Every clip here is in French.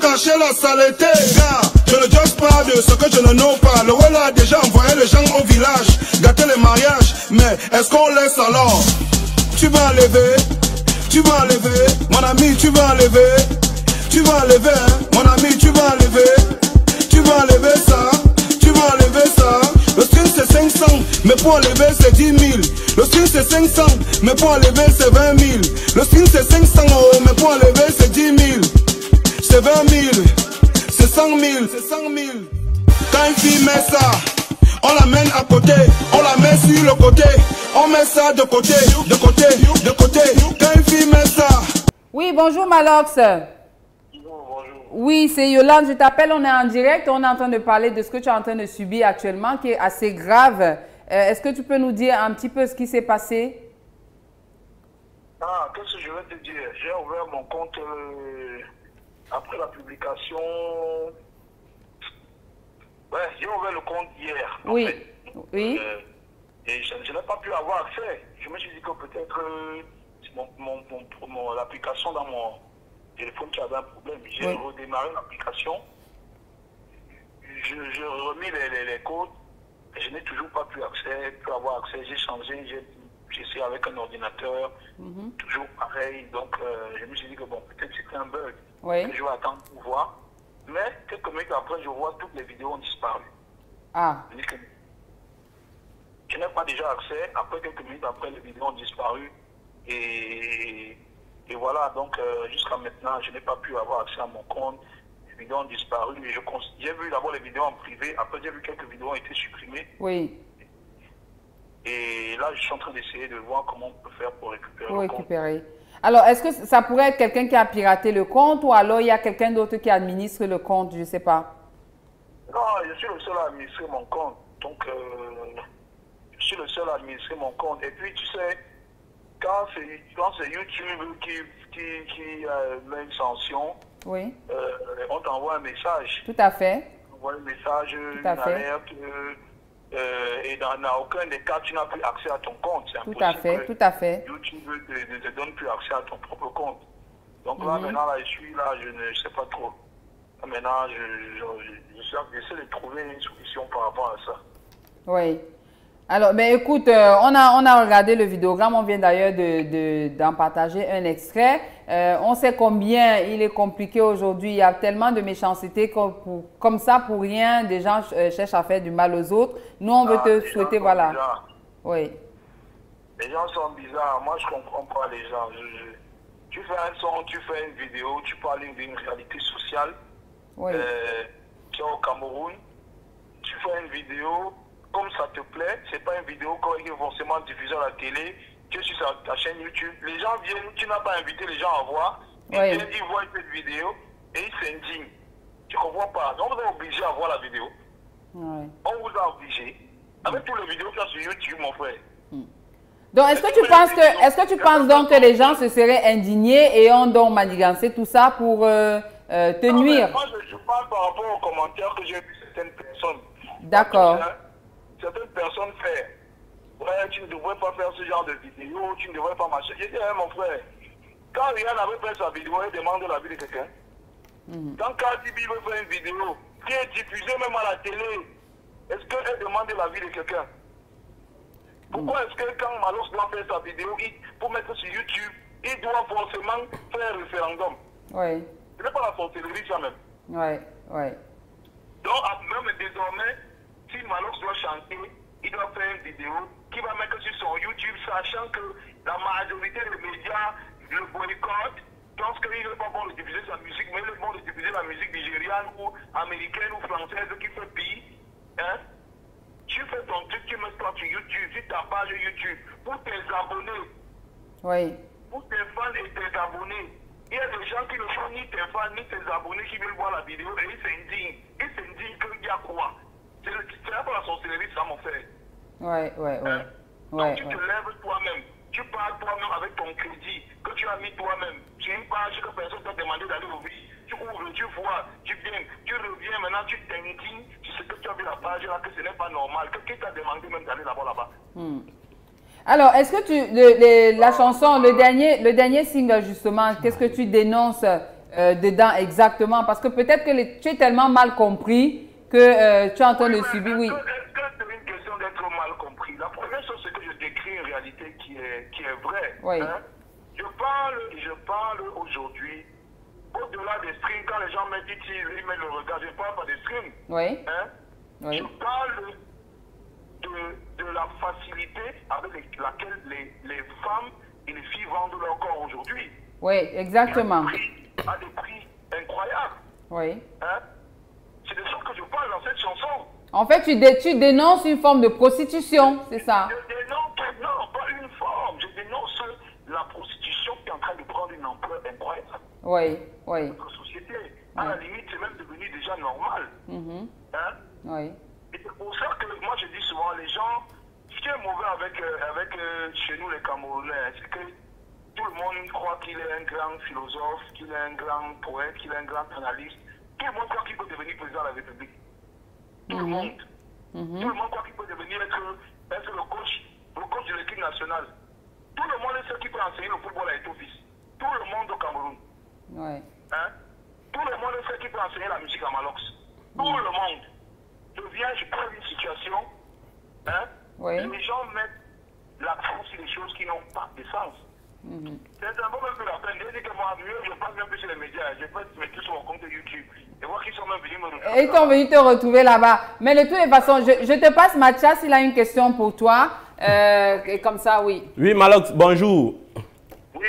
cacher la saleté, gars. Je ne jose pas de ce que je ne know pas. Le rôle a déjà envoyé les gens au village, gâter les mariages. Mais est-ce qu'on laisse alors? Tu vas enlever, tu vas enlever, mon ami, tu vas enlever. Tu vas enlever, hein, mon ami, tu vas enlever. Tu vas enlever ça, tu vas enlever ça. Le string c'est 500, mais pour enlever c'est 10 000. Le string c'est 500, mais pour enlever c'est 20 000. Le string c'est 500 euros, mais pour enlever c'est 10 000. C'est 20 000, c'est 100 000, c'est 100 000. Quand une fille met ça, on la mène à côté, on la met sur le côté. On met ça de côté, de côté, de côté. Quand une fille met ça. Oui, bonjour Malox. Oui, c'est Yolande, je t'appelle, on est en direct, on est en train de parler de ce que tu es en train de subir actuellement, qui est assez grave. Est-ce que tu peux nous dire un petit peu ce qui s'est passé? Ah, qu'est-ce que je vais te dire? J'ai ouvert mon compte après la publication. Ouais, j'ai ouvert le compte hier. Oui, en fait. oui. Et je n'ai pas pu avoir accès. Je me suis dit que peut-être l'application dans mon téléphone qui avait un problème. J'ai redémarré l'application. J'ai remis les codes. Je n'ai toujours pas pu avoir accès. J'ai changé. J'ai essayé avec un ordinateur. Toujours pareil. Donc, je me suis dit que bon, peut-être c'était un bug. Oui. Je vais attendre pour voir. Mais quelques minutes après, je vois toutes les vidéos ont disparu. Ah. Je n'ai pas déjà accès. Après, quelques minutes après, les vidéos ont disparu. Et voilà, donc jusqu'à maintenant, je n'ai pas pu avoir accès à mon compte. Les vidéos ont disparu. J'ai vu d'abord les vidéos en privé. Après, j'ai vu quelques vidéos ont été supprimées. Oui. Et là, je suis en train d'essayer de voir comment on peut faire pour récupérer le compte. Alors, est-ce que ça pourrait être quelqu'un qui a piraté le compte ou alors il y a quelqu'un d'autre qui administre le compte? Je ne sais pas. Non, je suis le seul à administrer mon compte. Donc, je suis le seul à administrer mon compte. Et puis, tu sais, quand c'est YouTube qui met une sanction, oui. On t'envoie un message. Tout à fait. On envoie un message, une alerte, et dans aucun des cas, tu n'as plus accès à ton compte. C'est impossible. Tout à fait, tout à fait. YouTube ne te donne plus accès à ton propre compte. Donc là, maintenant, là, je ne sais pas trop. Là, maintenant, j'essaie de trouver une solution par rapport à ça. Oui. Alors, ben écoute, on a regardé le vidéogramme, on vient d'ailleurs d'en partager un extrait. On sait combien il est compliqué aujourd'hui, il y a tellement de méchanceté comme ça pour rien, des gens cherchent à faire du mal aux autres. Nous, on veut te souhaiter, voilà. Bizarres. Oui. Les gens sont bizarres, moi je comprends pas les gens. Tu fais un son, tu fais une vidéo, tu parles d'une réalité sociale. Oui. Tu es au Cameroun, tu fais une vidéo. Comme ça te plaît, c'est pas une vidéo qui est forcément diffusée à la télé, tu es sur ta chaîne YouTube. Les gens viennent, tu n'as pas invité les gens à voir, ils viennent, ils voient cette vidéo et ils s'indignent. Tu comprends pas? Donc on vous a obligé à voir la vidéo. Oui. On vous a obligé. Avec toutes les vidéos qu'il y a sur YouTube, mon frère. Donc, est-ce que tu penses donc que les gens se seraient indignés et ont donc manigancé tout ça pour te nuire? Moi, je parle par rapport aux commentaires que j'ai vu certaines personnes. D'accord. Certaines personnes font, ouais, tu ne devrais pas faire ce genre de vidéo, tu ne devrais pas marcher. J'ai dit, mon frère, quand Rihanna avait fait sa vidéo, elle demande l'avis de quelqu'un. Quand Cardi B veut faire une vidéo qui est diffusée même à la télé, est-ce qu'elle demande l'avis de quelqu'un? Pourquoi est-ce que quand Malox doit faire sa vidéo, pour mettre sur YouTube, il doit forcément faire un référendum? Oui. Ce n'est pas la sorcellerie, ça même. Oui, oui. Donc, même désormais, si Malox doit chanter, il doit faire une vidéo qui va mettre sur son YouTube, sachant que la majorité des médias le boycottent, pensent qu'il n'est pas bon de diffuser sa musique, mais il est bon de diffuser la musique nigériane ou américaine ou française qui fait pays. Hein? Tu fais ton truc, tu mets toi sur YouTube, sur ta page YouTube, pour tes abonnés. Oui. Pour tes fans et tes abonnés. Il y a des gens qui ne sont ni tes fans ni tes abonnés qui veulent voir la vidéo et ils s'indignent. Ils s'indignent qu'il y a quoi? C'est pas la sorcellerie, ça, mon frère. Oui, oui, oui. Donc, tu te lèves toi-même. Tu parles toi-même avec ton crédit que tu as mis toi-même. Sur une page que personne t'a demandé d'aller ouvrir. Tu ouvres, tu vois, tu viens, tu reviens, maintenant tu t'indignes sur ce que tu as vu la page là, que ce n'est pas normal. Que qui t'a demandé même d'aller là-bas? Alors, est-ce que la chanson, le dernier single justement, qu'est-ce que tu dénonces dedans, exactement. Parce que peut-être que tu es tellement mal compris que tu es en train de subir, oui. Est-ce que c'est une question d'être mal compris? La première chose, c'est que je décris une réalité qui est vraie. Oui. Hein? Je parle aujourd'hui, au-delà des streams, quand les gens mettent YouTube, ils mettent le regard, je ne parle pas des streams. Oui. Hein? Oui. Je parle de la facilité avec laquelle les femmes et les filles vendent leur corps aujourd'hui. Oui, exactement. À des prix incroyables. Oui. Hein? C'est de ça que je parle dans cette chanson. En fait, tu dénonces une forme de prostitution, c'est ça? Je dénonce, non, pas une forme. Je dénonce la prostitution qui est en train de prendre une ampleur incroyable. Oui, oui. Dans notre société. À la limite, c'est même devenu déjà normal. Hein? Oui. Et c'est pour ça que moi je dis souvent, les gens, ce qui est mauvais avec chez nous les Camerounais, c'est que tout le monde croit qu'il est un grand philosophe, qu'il est un grand poète, qu'il est un grand analyste. Tout le monde croit qu'il peut devenir président de la République. Tout le monde. Tout le monde croit qu'il peut devenir être le coach de l'équipe nationale. Tout le monde sait qu'il peut enseigner le football à Eto'o-Fils. Tout le monde au Cameroun. Oui. Hein? Tout le monde sait qu'il peut enseigner la musique à Malox. Tout le monde. Je viens, je prends une situation. Hein? Oui. Les gens mettent l'accent sur des choses qui n'ont pas de sens. C'est un peu même plus la peine. Je dis que moi, je passe même plus sur les médias. Je peux mettre tout sur mon compte YouTube. Et voir qu'ils sont même venus me retrouver. Ils sont venus te retrouver là-bas. Mais de toutes les façons, je te passe Mathias, il a une question pour toi. Et comme ça, oui. Oui, Malox, bonjour. Oui,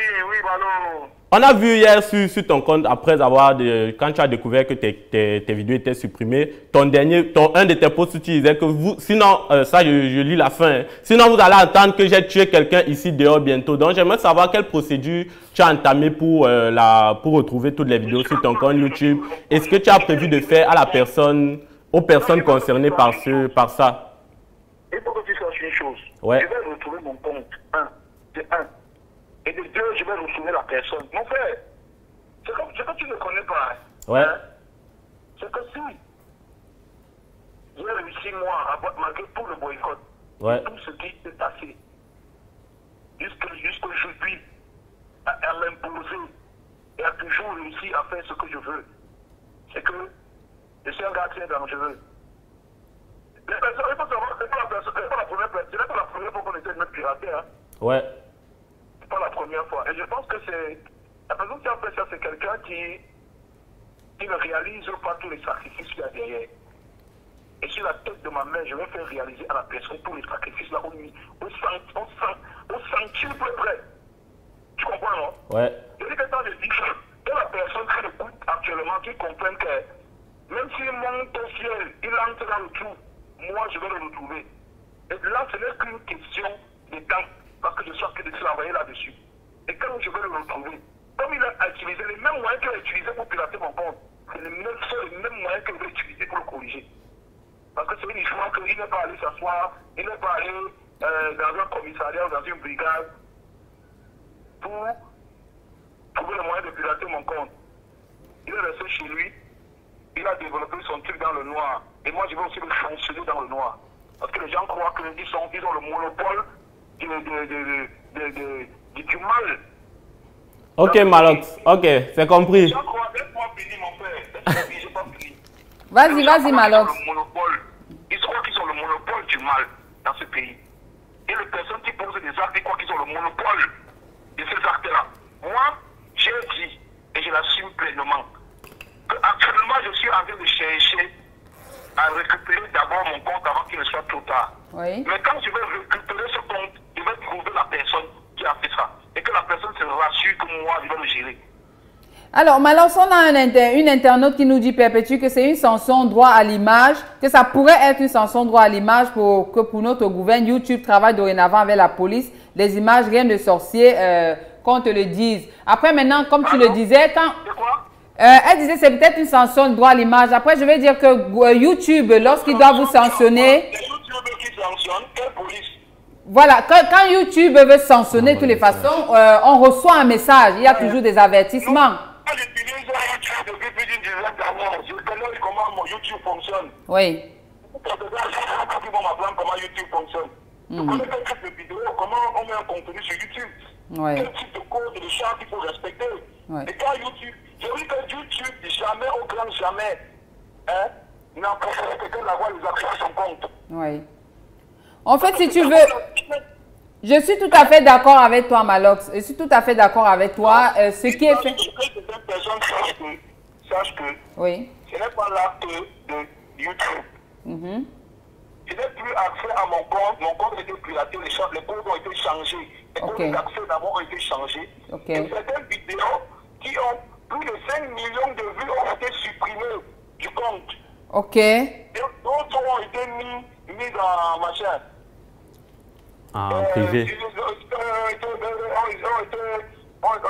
allô. On a vu hier sur ton compte, après avoir, quand tu as découvert que tes vidéos étaient supprimées, un de tes posts, tu disais que vous, sinon, ça je lis la fin, hein, sinon vous allez entendre que j'ai tué quelqu'un ici dehors bientôt. Donc j'aimerais savoir quelle procédure tu as entamée pour retrouver toutes les vidéos sur ton compte YouTube. Est-ce que tu as prévu de faire aux personnes concernées par ça? Il faut que tu saches une chose. Ouais. Je vais retrouver mon compte. C'est un. Et de deux, je vais retrouver la personne. Mon frère, c'est que tu ne connais pas. Ouais. Hein? C'est que si j'ai réussi, moi, malgré tout le boycott, Ouais. tout ce qui s'est passé, jusque je puis à m'imposer et à toujours réussir à faire ce que je veux, c'est que je suis un gars très dangereux. Les personnes, il faut savoir, c'est pas la première fois qu'on essaie de me pirater. Hein? Ouais. C'est pas la première fois. Et je pense que c'est la personne qui a fait ça, c'est quelqu'un qui ne réalise pas tous les sacrifices qu'il y a derrière. Et sur la tête de ma mère, je vais faire réaliser à la personne tous les sacrifices là au centuple près. Tu comprends, non? Ouais. Je dis que quand je dis que la personne qui écoute actuellement, qui comprenne que même s'il monte au ciel, il entre dans le trou, moi je vais le retrouver. Et là, ce n'est qu'une question de temps. Parce que je sais que je suis envoyé là-dessus. Et quand je vais le retrouver, comme il a utilisé les mêmes moyens qu'il a utilisés pour pirater mon compte, c'est les mêmes moyens qu'il va utiliser pour le corriger. Parce que c'est uniquement qu'il n'est pas allé s'asseoir, il n'est pas allé dans un commissariat ou dans une brigade pour trouver le moyen de pirater mon compte. Il est resté chez lui, il a développé son truc dans le noir. Et moi, je vais aussi le fonctionner dans le noir. Parce que les gens croient qu'ils ont le monopole du mal. Ok, Malox. Ok, c'est compris. Les gens croient, laisse-moi finir, mon frère. J'ai pas fini. Vas-y, Malox. Ils croient qu'ils ont le monopole du mal dans ce pays. Et les personnes qui posent des actes, ils croient qu'ils ont le monopole de ces actes-là. Moi, j'ai dit, et je l'assume pleinement, qu'actuellement, je suis en train de chercher à récupérer d'abord mon compte avant qu'il ne soit trop tard. Oui. Mais quand je vais récupérer ce compte, je vais trouver la personne qui a fait ça. Et que la personne se rassure que moi, je vais le gérer. Alors, Malox, on a une internaute qui nous dit, Perpétue, que c'est une sanction droit à l'image, que ça pourrait être une sanction droit à l'image pour notre gouvernement. YouTube travaille dorénavant avec la police. Les images, rien de sorcier, qu'on te le dise. Après, maintenant, comme tu le disais, quand... C'est quoi? Elle disait c'est peut-être une sanction de droit à l'image. Après, je vais dire que YouTube, lorsqu'il doit vous sanctionner... C'est YouTube qui sanctionne, quelle police? Voilà, quand YouTube veut sanctionner de toutes les façons, on reçoit un message. Il y a toujours des avertissements. Moi, j'utilise YouTube depuis plus d'une dizaine d'années. Je connais comment mon YouTube fonctionne. Oui. Quand ils vont m'apprendre comment YouTube fonctionne. Je connais quel type de vidéo, comment on met un contenu sur YouTube. Oui. Quel type de code, de charte qu'il faut respecter. Oui. Et quand YouTube J'ai vu que YouTube, jamais au grand jamais, hein, n'a pas fait quelqu'un d'avoir les accès à son compte. Oui. En fait, si tu veux, je suis tout à fait d'accord avec toi, Malox. Je suis tout à fait d'accord avec toi. Ce qui est fait. Certaines personnes sachent que oui. Ce n'est pas l'acte de YouTube. Je n'ai plus accès à mon compte a été piraté, les codes ont été changés, les codes d'accès d'abord ont été changés. Et certaines vidéos qui ont plus de 5 millions de vues ont été supprimées du compte. Ok. Et d'autres ont été mis dans machin. En privé.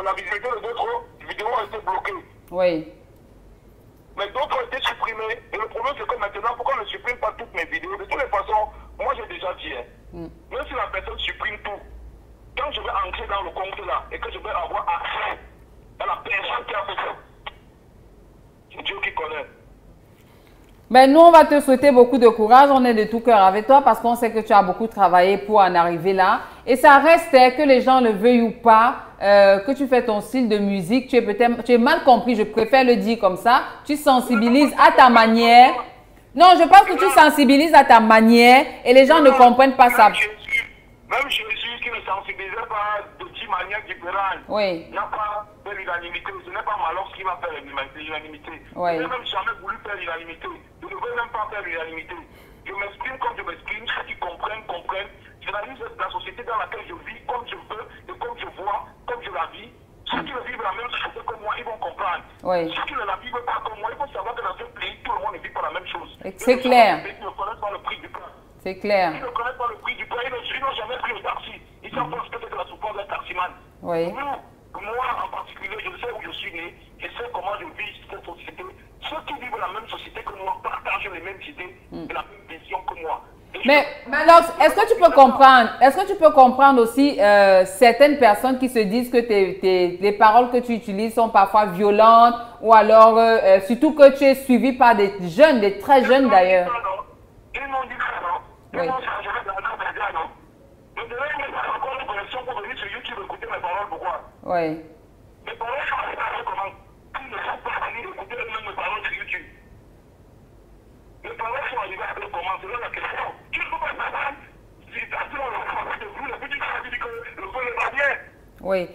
La visibilité de d'autres vidéos ont été bloquées. Oui. Mais d'autres ont été supprimées. Et le problème, c'est que maintenant, pourquoi on ne supprime pas toutes mes vidéos? De toutes les façons, moi j'ai déjà dit, même si la personne supprime tout, quand je vais entrer dans le compte là, et que je vais avoir accès à la personne qui a fait ça, c'est Dieu qui connaît. Ben, nous, on va te souhaiter beaucoup de courage. On est de tout cœur avec toi parce qu'on sait que tu as beaucoup travaillé pour en arriver là. Et ça reste que les gens le veuillent ou pas, que tu fais ton style de musique. Tu es mal compris, je préfère le dire comme ça. Tu sensibilises à ta manière. Non, je pense que tu sensibilises à ta manière et les gens ne comprennent pas ça. Même Jésus qui ne sensibilisait pas de 10 manières différentes. Oui. Il n'a pas fait l'unanimité. Ce n'est pas Malox qui va faire l'unanimité. Oui. Je n'ai même jamais voulu faire l'unanimité. Je ne veux même pas faire l'unanimité. Je m'exprime comme je m'exprime. Ceux qui comprennent, comprennent. J'analyse la société dans laquelle je vis comme je veux et comme je vois, comme je la vis. Ceux qui vivent la même société que moi, ils vont comprendre. Oui. Ceux qui ne la vivent pas comme moi, ils vont savoir que dans ce pays, tout le monde ne vit pas la même chose. C'est clair. Ils ne connaissent pas le prix du pain. C'est clair. Ils ne connaissent pas le prix du pain. Ils n'ont jamais pris le taxi. Ils savent pas ce que c'est la souffrance d'un taximan. Oui. Moi en particulier, je sais où je suis né. Je sais comment je vis cette société. Ceux qui vivent la même société que moi partagent les mêmes idées et la même vision que moi. Mais Malox, est-ce que tu peux comprendre aussi certaines personnes qui se disent que les paroles que tu utilises sont parfois violentes ou alors surtout que tu es suivi par des jeunes, des très jeunes d'ailleurs. Ils m'ont dit ça, non? Ils m'ont changé dans le média, non? Mais de là, ils m'ont encore une connexion pour venir sur YouTube écouter mes paroles, pourquoi? Oui. Mes paroles sont arrivées comment? Ils ne sont pas venus écouter eux-mêmes mes paroles sur YouTube. Mes paroles sont arrivées à comment? C'est là la question. Tu ne peux pas savoir si tu as dit on l'a fait de vous, et puis tu as dit que le feu n'est pas bien. Oui.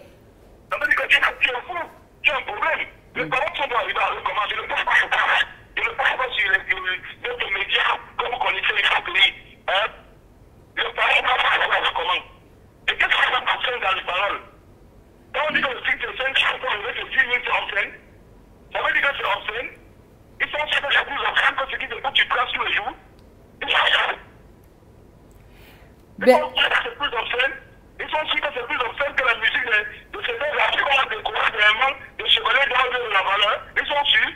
Ça veut dire que tu es fou, tu as un problème. Les paroles sont arrivées à comment? Je ne peux pas savoir. Je ne parle pas sur les médias comme vous connaissez les grands pays. Hein? Les paroles ne sont pas comment? Et qu'est-ce que ça concerne dans les paroles? Quand on dit que le film c'est 5 chansons, avec le film c'est obscène, ça veut dire que c'est obscène. Ils sont sûrs que c'est plus obscène que ce qui que tu traces tous les jours. Ils sont sûrs. Ils sont sûrs que c'est plus obscène. Ils sont sûrs que c'est plus obscène que la musique de ces deux artistes qu'on a découvert dernièrement, de Chevalier de la Valeur. Ils sont sûrs.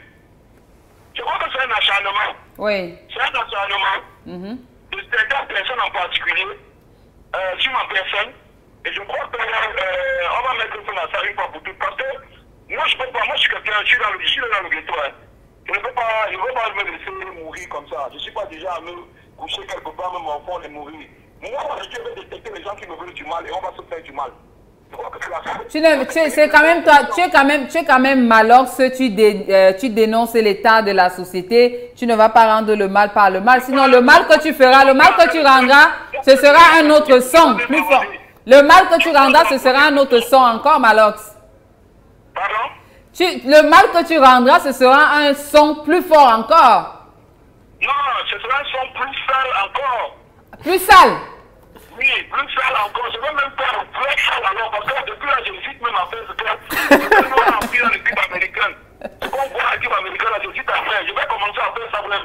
Je crois que c'est un acharnement. Oui. C'est un acharnement de certaines personnes en particulier sur ma personne. Et je crois qu'on va mettre fin à ça une fois pour toutes. Parce que moi, je peux pas. Moi, je suis quelqu'un, je suis dans le ghetto. Hein. Je ne veux pas me laisser mourir comme ça. Je ne suis pas déjà à me coucher quelque part, même en fond, et mourir. Moi, je vais détecter les gens qui me veulent du mal et on va se faire du mal. Tu es quand même Malox, tu dénonces l'état de la société, tu ne vas pas rendre le mal par le mal, sinon le mal que tu feras, le mal que tu rendras, ce sera un autre son plus fort. Le mal que tu rendras, ce sera un autre son encore, Malox. Pardon? Le mal que tu rendras, ce sera un son plus fort encore. Non, ce sera un son plus sale encore. Plus sale? Oui, plus sale encore. Je veux même faire un vrai sale alors, parce que depuis là, j'hésite même à faire ce que nous on a appris dans l'équipe américaine. Ce qu'on voit à l'équipe américaine, là, j'hésite à faire. Je vais commencer à faire ça vrai.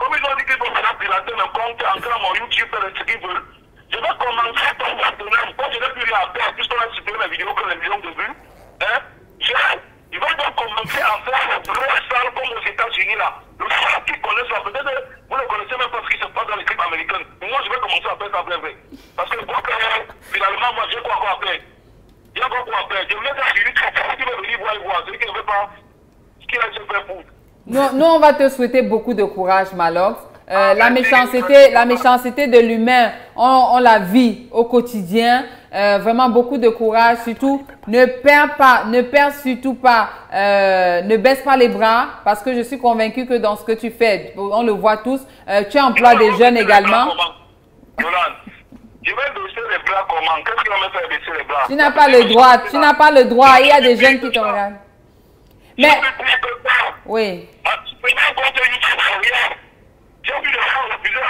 Comme ils ont dit qu'ils vont maintenant pirater mon compte, entrer dans mon YouTube, faire ce qu'ils veulent. Je vais commencer par maintenant. Quand je n'ai plus rien à faire, puisqu'on a supprimer mes vidéos que les millions de vues, hein, ils vont donc commencer à faire le vrai sale comme aux États-Unis là. Le sale qu'ils connaissent là, peut-être vous ne connaissez même pas ce qui se passe dans l'équipe américaine. Moi, je vais commencer à faire ça vrai. Parce que finalement, moi, j'ai quoi à faire. Il y a quoi à faire. Je voulais faire sur YouTube, celui qui veut venir voir, celui qui ne veut pas, ce qu'il a fait pour. Nous, on va te souhaiter beaucoup de courage, Malox. La méchanceté de l'humain, on la vit au quotidien. Vraiment beaucoup de courage. Surtout, ne perds surtout pas, ne baisse pas les bras parce que je suis convaincue que dans ce que tu fais, on le voit tous, tu emploies des jeunes également. Je vais baisser les bras comment? Qu'est-ce qui va me faire baisser les bras? Tu n'as pas le droit, tu n'as pas le droit. Il y a des jeunes qui te regardent. Mais, oui. J'ai vu les gens refuser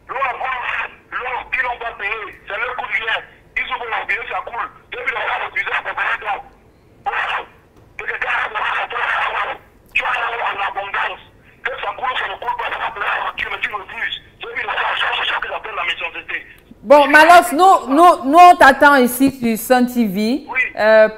l'or qu'ils n'ont pas payé, c'est leur coup de vient. Ils sont pour l'envier, ça coule. J'ai vu les gens refuser à préparer l'or. Que quelqu'un tu vas avoir en abondance. Que ça coule, ça ne coule pas, ça va plaire, mais tu refuses. J'ai vu les gens chercher ce qu'ils appellent la méchanceté. Bon, Malos, nous on t'attend ici sur Sun TV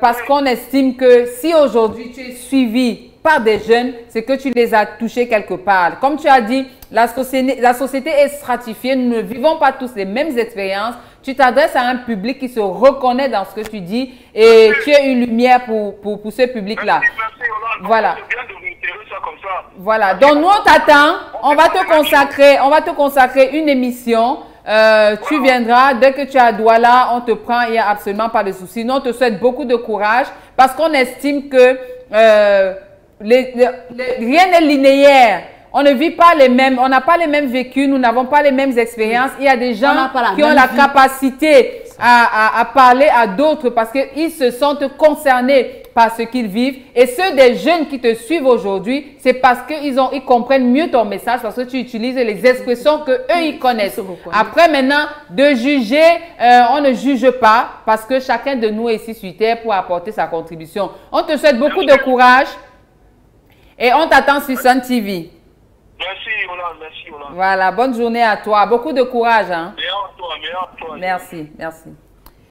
parce qu'on estime que si aujourd'hui tu es suivi par des jeunes, c'est que tu les as touchés quelque part. Comme tu as dit, la société est stratifiée, nous ne vivons pas tous les mêmes expériences. Tu t'adresses à un public qui se reconnaît dans ce que tu dis et tu es une lumière pour ce public-là. Merci, Yolande. Voilà. C'est bien de réitérer ça comme ça. Voilà. Donc nous on t'attend, on va te consacrer une émission. Tu viendras, dès que tu as Douala, on te prend, il n'y a absolument pas de souci. Nous, on te souhaite beaucoup de courage parce qu'on estime que rien n'est linéaire. On ne vit pas les mêmes, on n'a pas les mêmes vécus, nous n'avons pas les mêmes expériences. Il y a des gens qui ont la capacité à parler à d'autres parce qu'ils se sentent concernés par ce qu'ils vivent. Et ceux des jeunes qui te suivent aujourd'hui, c'est parce qu'ils comprennent mieux ton message, parce que tu utilises les expressions que eux ils connaissent. Après maintenant, de juger, on ne juge pas parce que chacun de nous est ici sur terre pour apporter sa contribution. On te souhaite beaucoup de courage et on t'attend sur Sun TV. Merci, Yolande. Merci, Yolande. Voilà, bonne journée à toi. Beaucoup de courage. Hein? Meilleur à toi, meilleur à toi. Merci, merci.